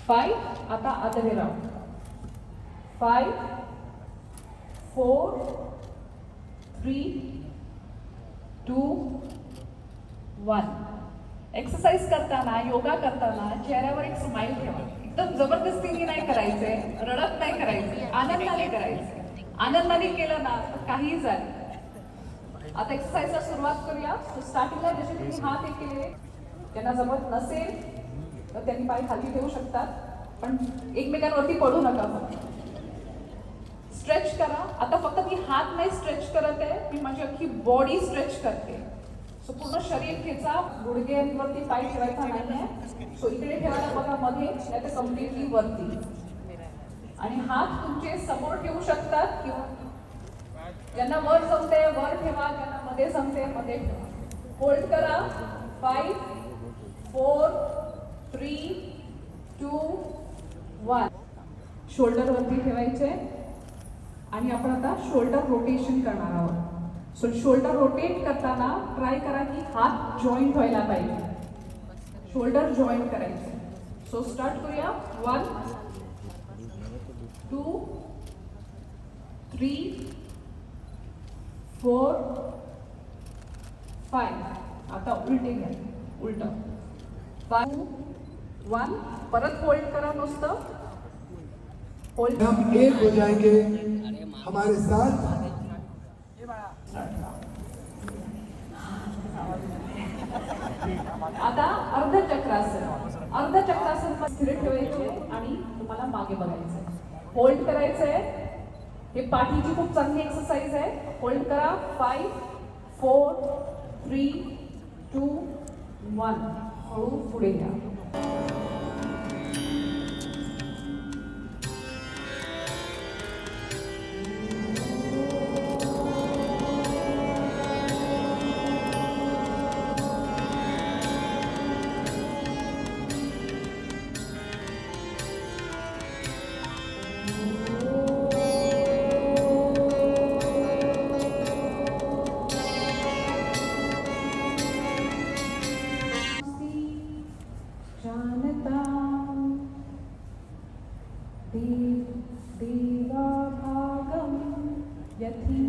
5 आता other round 5 4 3 2 1 exercise करताना योगा करताना चेहऱ्यावर एक स्माइल ठेवा. एकदम जबरदस्तीने नाही करायचे, रडत नाही करायचे, आनंदाने करायचे. आनंदाने केलं ना तर काहीही झालं. आता एक्सरसाइजला सुरुवात करूया. स्टार्टिंगला जसे तुम्ही हात हे केले, त्यांना जमत नसेल तर त्यांनी पाय खाली ठेवू शकतात, पण एकमेकांवरती पडू नका. स्ट्रेच करा. आता फक्त मी हात नाही स्ट्रेच करत आहे, मी माझी अख्खी बॉडी स्ट्रेच करते. सो पूर्ण शरीर खेचा, गुडघ्यांवरती पाय ठेवायचा नाही आहे. सो इकडे ठेवायला बघा मध्ये, नाही तर कम्प्लिटली वरती. आणि हात तुमचे समोर ठेवू शकतात किंवा ज्यांना वर जमते वर ठेवा, ज्यांना मध्ये जमते मध्ये ठेवा. होल्ड करा. 5 4 3 2 1. शोल्डर वरती ठेवायचे आणि आपण आता शोल्डर रोटेशन करणार आहोत. सो शोल्डर रोटेट करताना ट्राय करा की हात जॉईंट व्हायला पाहिजे. शोल्डर जॉईंट करायचे. सो स्टार्ट करूया. 1 2 3 4 5. आता उलटे घ्या. उलट 5 1. परत होल्ड करा. नुसतं होल्ड. हम एक हो जाएंगे हमारे साथ. आता अर्ध चक्रासन. अर्ध चक्रासन स्थिर ठेवायचे आणि तुम्हाला मागे बघायचं. होल्ड करायचंय. हे पाठीची खूप चांगली एक्सरसाइज आहे. होल्ड करा. 5 4 3 2 1. हळू पुढे घ्या. देवाभागं यथि